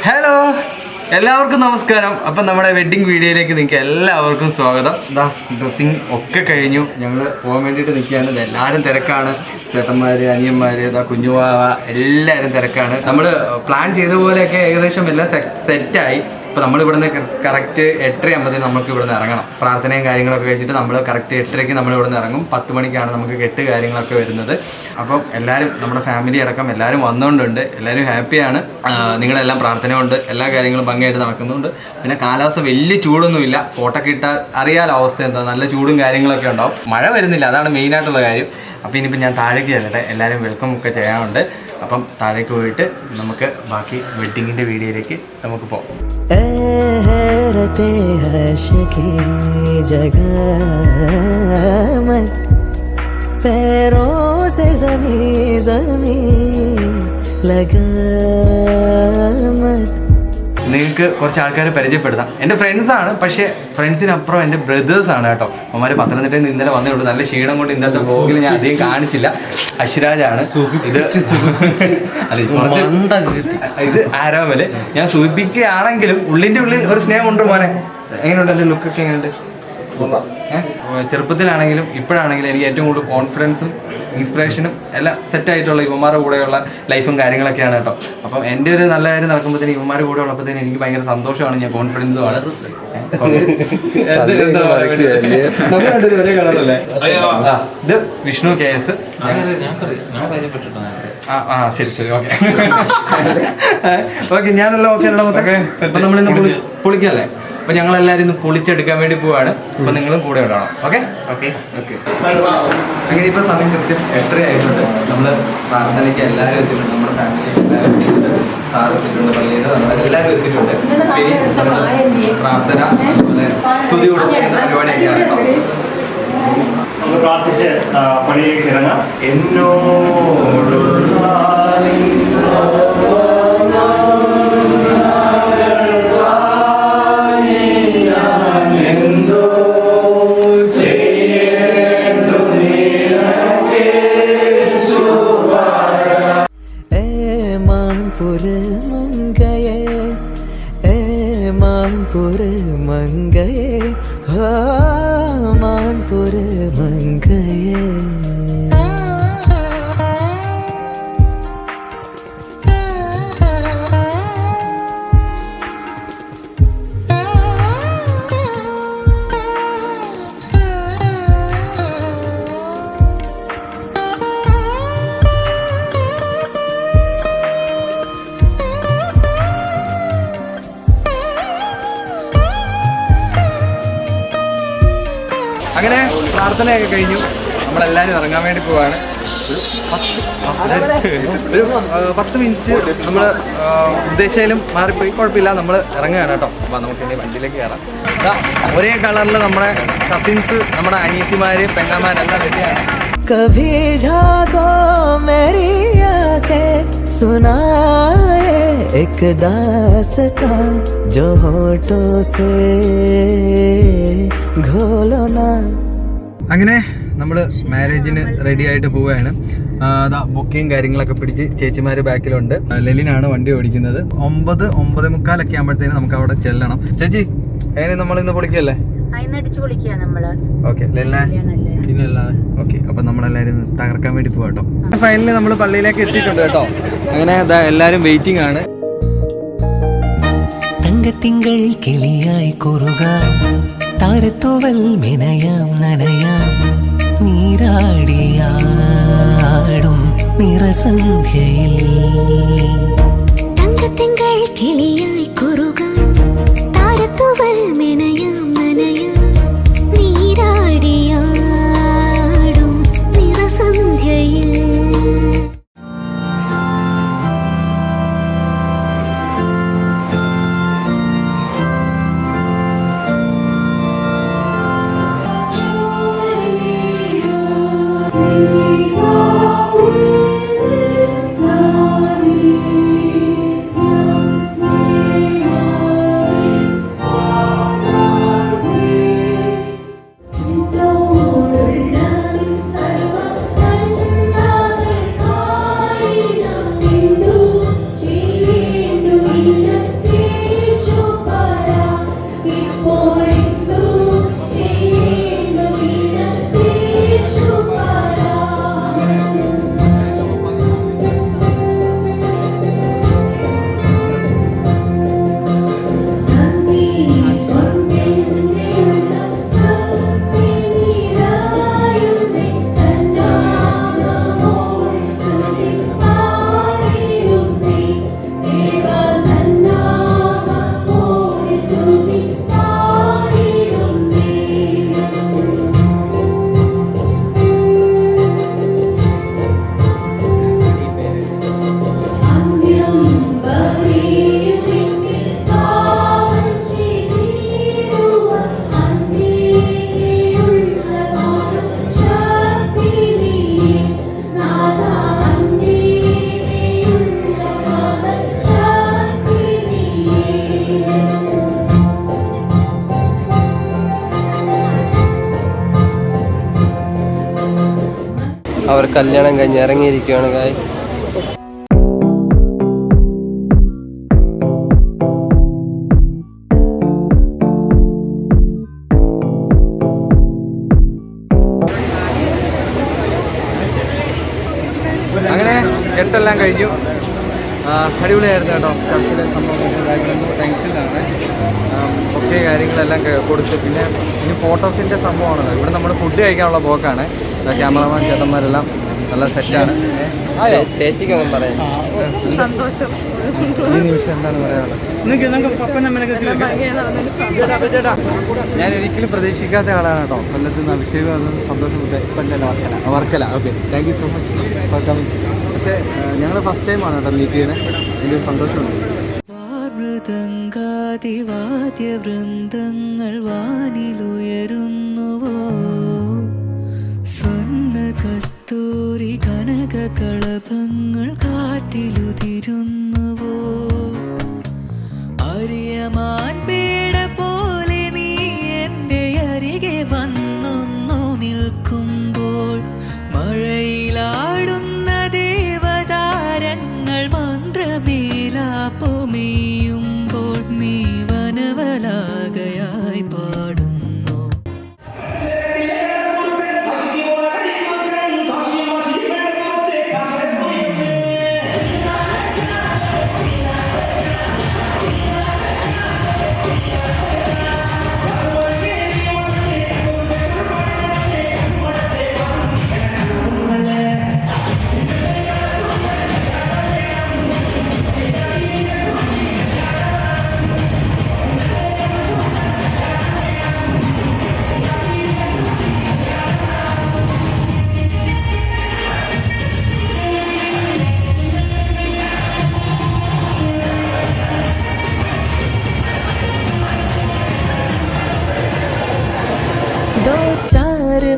Hello, എല്ലാവർക്കും നമസ്കാരം. അപ്പം നമ്മുടെ വെഡ്ഡിങ് വീഡിയോയിലേക്ക് നിങ്ങൾക്ക് എല്ലാവർക്കും സ്വാഗതം. ഇതാ ഡ്രസ്സിങ് ഒക്കെ കഴിഞ്ഞു, ഞങ്ങൾ പോകാൻ വേണ്ടിയിട്ട് നിൽക്കുകയാണ്. എല്ലാവരും തിരക്കാണ്, ചേട്ടന്മാർ, അനിയന്മാർ, ഇതാ കുഞ്ഞുവാവ, എല്ലാവരും തിരക്കാണ്. നമ്മൾ പ്ലാൻ ചെയ്ത പോലെയൊക്കെ ഏകദേശം എല്ലാം സെറ്റായി. അപ്പോൾ നമ്മളിവിടുന്ന് കറക്റ്റ് 8:30 നമുക്ക് ഇവിടുന്ന് ഇറങ്ങണം. പ്രാർത്ഥനയും കാര്യങ്ങളൊക്കെ കഴിച്ചിട്ട് നമ്മൾ കറക്റ്റ് 8:30 നമ്മൾ ഇവിടുന്ന് ഇറങ്ങും. 10 മണിക്കാണ് നമുക്ക് കെട്ട് കാര്യങ്ങളൊക്കെ വരുന്നത്. അപ്പം എല്ലാവരും, നമ്മുടെ ഫാമിലി അടക്കം എല്ലാവരും വന്നുകൊണ്ടുണ്ട്. എല്ലാവരും ഹാപ്പിയാണ്. നിങ്ങളെല്ലാം പ്രാർത്ഥന കൊണ്ട് എല്ലാ കാര്യങ്ങളും ഭംഗിയായിട്ട് നടക്കുന്നുണ്ട്. പിന്നെ കാലാവസ്ഥ വലിയ ചൂടൊന്നുമില്ല. ഫോട്ടോക്കെ ഇട്ടാൽ അറിയാലോ അവസ്ഥ എന്താ, നല്ല ചൂടും കാര്യങ്ങളൊക്കെ ഉണ്ടാവും. മഴ വരുന്നില്ല, അതാണ് മെയിനായിട്ടുള്ള കാര്യം. അപ്പോൾ ഇനിയിപ്പോൾ ഞാൻ താഴേക്ക് ചെല്ലട്ടെ, എല്ലാവരും വെൽക്കം ഒക്കെ ചെയ്യാനുണ്ട്. അപ്പം താഴേക്ക് പോയിട്ട് നമുക്ക് ബാക്കി വെഡ്ഡിങ്ങിൻ്റെ വീഡിയോയിലേക്ക് നമുക്ക് പോകാം. നിങ്ങൾക്ക് കുറച്ച് ആൾക്കാരെ പരിചയപ്പെടുത്താം. എൻ്റെ ഫ്രണ്ട്സാണ്, പക്ഷേ ഫ്രണ്ട്സിനപ്പുറം എൻ്റെ ബ്രദേഴ്സാണ് കേട്ടോ. അവന്മാർ പത്തനംതിട്ടയിൽ നിന്ന് ഇന്നലെ വന്നേ ഉള്ളൂ. നല്ല ക്ഷീണം കൊണ്ട് ഇന്നത്തെ വ്ലോഗിൽ ഞാൻ അധികം കാണിച്ചില്ല. അശ്വരാജാണ് ഇത്. ഇത് ആരാമല്. ഞാൻ സൂചിപ്പിക്കുകയാണെങ്കിലും ഉള്ളിൻ്റെ ഉള്ളിൽ ഒരു സ്നേഹം ഉണ്ട് മോനെ. എങ്ങനെയുണ്ട് എൻ്റെ ലുക്കൊക്കെ? എങ്ങനെയുണ്ട്? ചെറുപ്പത്തിലാണെങ്കിലും ഇപ്പോഴാണെങ്കിലും എനിക്ക് ഏറ്റവും കൂടുതൽ കോൺഫിഡൻസും ഇൻസ്പിറേഷനും എല്ലാം സെറ്റായിട്ടുള്ള ഇവന്മാരുടെ കൂടെയുള്ള ലൈഫും കാര്യങ്ങളൊക്കെയാണ് കേട്ടോ. അപ്പം എൻ്റെ ഒരു നല്ല കാര്യം നടക്കുമ്പോഴത്തേന് ഇവന്മാരുടെ കൂടെ ഉള്ളപ്പോഴത്തേന് എനിക്ക് ഭയങ്കര സന്തോഷമാണ്, ഞാൻ കോൺഫിഡൻസുമാണ്. ഇത് വിഷ്ണു KS. ശരി ശരി, ഓക്കെ ഓക്കെ, ഞാനെല്ലാം ഓക്കെ അല്ല മൊത്തം. അപ്പം നമ്മളിന്ന് പൊളിക്കല്ലേ? അപ്പൊ ഞങ്ങളെല്ലാവരും ഇന്ന് പൊളിച്ചെടുക്കാൻ വേണ്ടി പോവാണ്. അപ്പൊ നിങ്ങളും കൂടെ ഉണ്ടാവണം. Okay okay okay. അങ്ങനെ ഇപ്പൊ സമയം കൃത്യം 8:30 ആയിട്ടുണ്ട്. നമ്മള് പ്രാർത്ഥനയ്ക്ക് എല്ലാവരും എത്തിയിട്ടുണ്ട്. നമ്മുടെ ഫാമിലി എല്ലാവരും എത്തിയിട്ടുണ്ട്. സാർ എത്തിയിട്ടുണ്ട്, പള്ളിയിൽ നമ്മളെല്ലാവരും എത്തിയിട്ടുണ്ട്. പിന്നെ പ്രാർത്ഥന, അതുപോലെ സ്തുതി കൊടുക്കുന്ന പരിപാടിയൊക്കെയാണ് കേട്ടോ. നമുക്ക് പ്രാർത്ഥിച്ച് പള്ളിയിലേക്ക് ഇറങ്ങാം. അങ്ങനെ പ്രാർത്ഥനയൊക്കെ കഴിഞ്ഞു, നമ്മളെല്ലാവരും ഇറങ്ങാൻ വേണ്ടി പോവാണ്. ഒരു 10 മിനിറ്റ് നമ്മൾ ഉദ്ദേശിച്ചാലും മാറിപ്പോയി, കുഴപ്പമില്ല, നമ്മൾ ഇറങ്ങുകയാണ് കേട്ടോ. അപ്പം നമുക്ക് ഇനി വണ്ടിയിലേക്ക് കയറാം. ഒരേ കളറിൽ നമ്മുടെ കസിൻസ്, നമ്മുടെ അനിയത്തിമാര്, പെങ്ങന്മാരെല്ലാം റെഡിയാണ്. कभी जागो मेरी आंखें सुनाए एक दास्तां जो होठों से घोलो ना. അങ്ങനെ നമ്മൾ മാരേജിന് റെഡി ആയിട്ട് പോവുകയാണ്. ബുക്കിങ് കാര്യങ്ങളൊക്കെ പിടിച്ച് ചേച്ചിമാര് ബാക്കിലുണ്ട്. ലെലിനാണ് വണ്ടി ഓടിക്കുന്നത്. 9-9:45 ആകുമ്പോഴത്തേനും നമുക്ക് അവിടെ ചെല്ലണം. ചേച്ചി, എങ്ങനെ നമ്മൾ ഇന്ന് പൊളിക്കല്ലേ? Okay, okay. അപ്പൊ നമ്മളെല്ലാരും തകർക്കാൻ വേണ്ടി പോവാ കേട്ടോ. ഫൈനലി നമ്മൾ പള്ളിയിലേക്ക് എത്തിയിട്ടുണ്ട് കേട്ടോ. അങ്ങനെ എല്ലാരും വെയിറ്റിംഗ് ആണ്. തങ്കത്തിങ്കൾ കിളിയായി കുറുകാൻ താരത്തോവൽ മിനയാം നനയാം നീരാടിയാടും നിറസന്ധ്യയിൽ. തങ്കത്തിങ്കൾ കിളിയായി കുറുകാൻ താരത്തോവൽ മിനയാം നനയാം നീരാടിയാടും നിറസന്ധ്യയിൽ. അവർ കല്യാണം കഴിഞ്ഞ് ഇറങ്ങിയിരിക്കുകയാണ് ഗായ്സ്. അങ്ങനെ കെട്ടെല്ലാം കഴിഞ്ഞു. അടിപൊളിയായിരുന്നു കേട്ടോ. ചർച്ചിലെ സംഭവങ്ങളും കാര്യങ്ങളൊന്നും ടെൻഷനിലാണ്. ഒക്കെ കാര്യങ്ങളെല്ലാം കൊടുത്ത് പിന്നെ ഇനി ഫോട്ടോസിൻ്റെ സംഭവമാണല്ലോ. ഇവിടെ നമ്മൾ ഫുഡ് കഴിക്കാനുള്ള പോക്കാണ്. ക്യാമറമാൻ ചേട്ടന്മാരെല്ലാം നല്ല സെറ്റാണ്. ചേച്ചിക്കൊന്നും പറയാം. ഈ നിമിഷം എന്താണ് പറയാനുള്ളത്? ഞാൻ ഒരിക്കലും പ്രതീക്ഷിക്കാത്ത ആളാണ് കേട്ടോ. കൊല്ലത്ത് നിന്ന് അഭിഷേകം അത് സന്തോഷം Varkala. Okay, thank you so much for coming. പക്ഷേ ഞങ്ങൾ ഫസ്റ്റ് ടൈമാണ് കേട്ടോ മീറ്റ് ചെയ്യുന്നത്. എനിക്ക് സന്തോഷമുണ്ട്. വൃന്ദങ്ങൾ വാനിലുയരുന്നുവോ, സ്വർണ്ണ കസ്തൂരി കനക കളഭങ്ങൾ കാറ്റിലുതിരുന്നുവോ, അറിയമാൻ പേട പോലെ നീ എൻ്റെ അരികെ വന്നൊന്നു നിൽക്കുമ്പോൾ, മഴയിലാടുന്ന ദേവതാരങ്ങൾ മന്ത്രമേലാപ്പുമെയ്യുമ്പോൾ നീ വനവലാകയായി പാടുന്നു.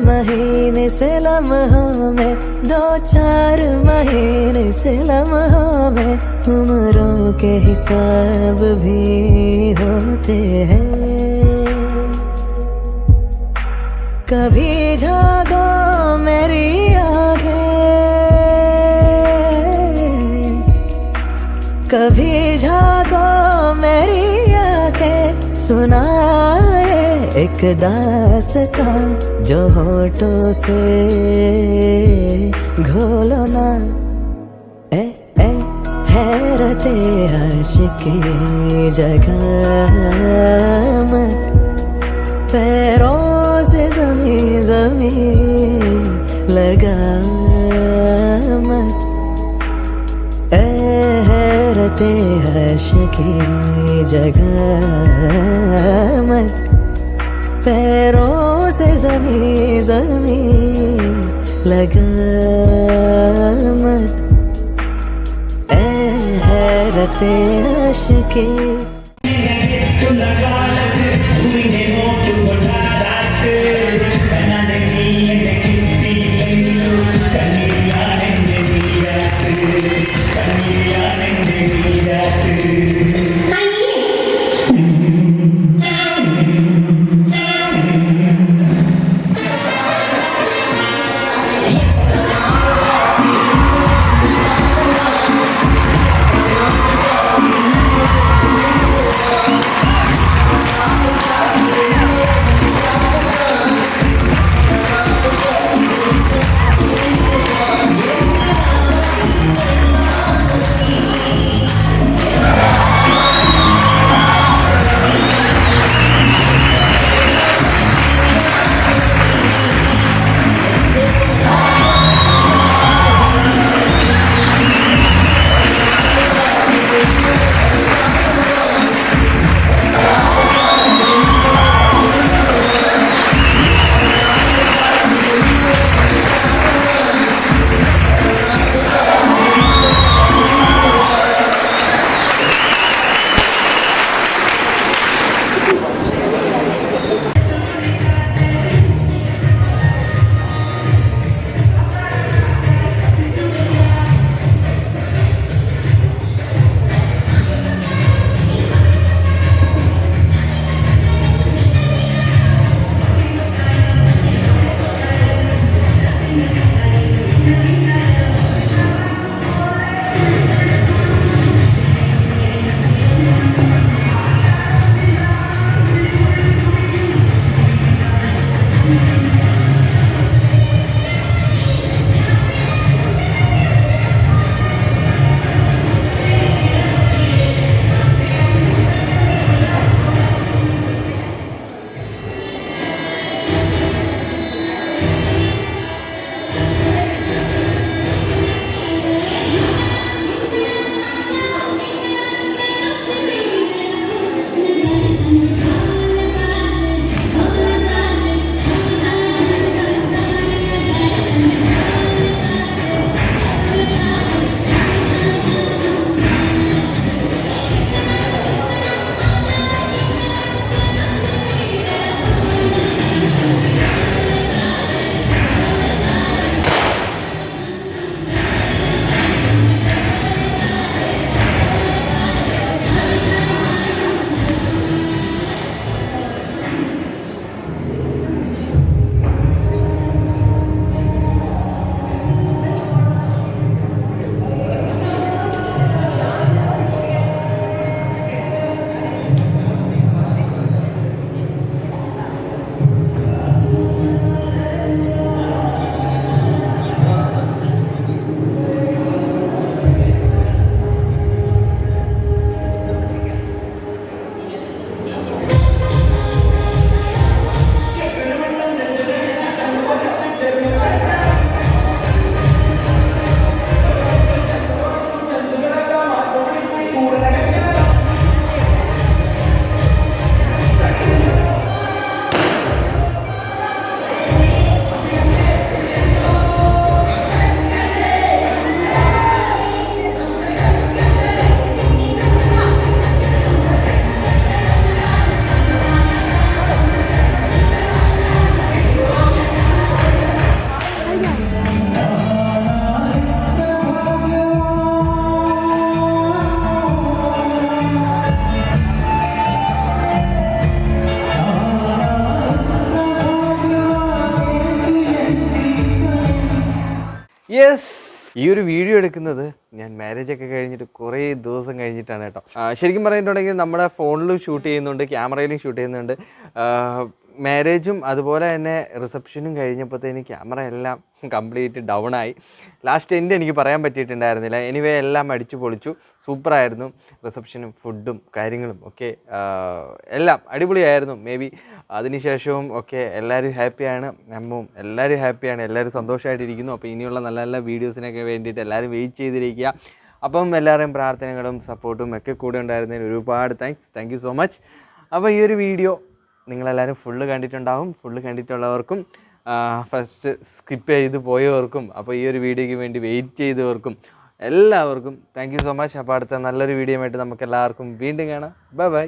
महीने से लम्हों में, 2-4 महीने से लम्हों में उम्रों के हिसाब भी होते हैं. कभी जागो मेरी आँखें, कभी जागो मेरी आँखें, सुनाए एक दास्तां जो होठों से घोलो ना. ए ए हैरते आशिकी जगह मत, पैरों से ज़मीं ज़मीं लगा मत. ए हैरते आशिकी जगह मत, पैरों से ज़मीं ज़मीं लगा मत. ए हैरते आशिकी. യെസ്, ഈ ഒരു വീഡിയോ എടുക്കുന്നത് ഞാൻ മാരേജ് ഒക്കെ കഴിഞ്ഞിട്ട് കുറേ ദിവസം കഴിഞ്ഞിട്ടാണ് കേട്ടോ. ശരിക്കും പറഞ്ഞിട്ടുണ്ടെങ്കിൽ നമ്മുടെ ഫോണിലും ഷൂട്ട് ചെയ്യുന്നുണ്ട്, ക്യാമറയിലും ഷൂട്ട് ചെയ്യുന്നുണ്ട്. മാരേജും അതുപോലെ തന്നെ റിസപ്ഷനും കഴിഞ്ഞപ്പോഴത്തേന് ക്യാമറ എല്ലാം കംപ്ലീറ്റ് ഡൗൺ ആയി. ലാസ്റ്റ് എനിക്ക് പറയാൻ പറ്റിയിട്ടുണ്ടായിരുന്നില്ല. എനിവേ എല്ലാം അടിച്ചു പൊളിച്ചു, സൂപ്പറായിരുന്നു. റിസപ്ഷനും ഫുഡും കാര്യങ്ങളും ഒക്കെ എല്ലാം അടിപൊളിയായിരുന്നു. മേ ബി അതിനുശേഷവും ഒക്കെ എല്ലാവരും ഹാപ്പിയാണ്, അമ്മവും എല്ലാവരും ഹാപ്പിയാണ്, എല്ലാവരും സന്തോഷമായിട്ടിരിക്കുന്നു. അപ്പോൾ ഇനിയുള്ള നല്ല നല്ല വീഡിയോസിനൊക്കെ വേണ്ടിയിട്ട് എല്ലാവരും വെയിറ്റ് ചെയ്തിരിക്കുക. അപ്പം എല്ലാവരുടെയും പ്രാർത്ഥനകളും സപ്പോർട്ടും ഒക്കെ കൂടെ ഉണ്ടായിരുന്നതിന് ഒരുപാട് താങ്ക് യു സോ മച്ച്. അപ്പോൾ ഈ ഒരു വീഡിയോ നിങ്ങളെല്ലാവരും ഫുള്ള് കണ്ടിട്ടുണ്ടാവും. ഫുള്ള് കണ്ടിട്ടുള്ളവർക്കും ഫസ്റ്റ് സ്കിപ്പ് ചെയ്ത് പോയവർക്കും അപ്പോൾ ഈ ഒരു വീഡിയോയ്ക്ക് വേണ്ടി വെയിറ്റ് ചെയ്തവർക്കും എല്ലാവർക്കും താങ്ക് യു സോ മച്ച്. അപ്പോൾ അടുത്ത നല്ലൊരു വീഡിയോ ആയിട്ട് നമുക്ക് എല്ലാവർക്കും വീണ്ടും കാണാം. ബൈ.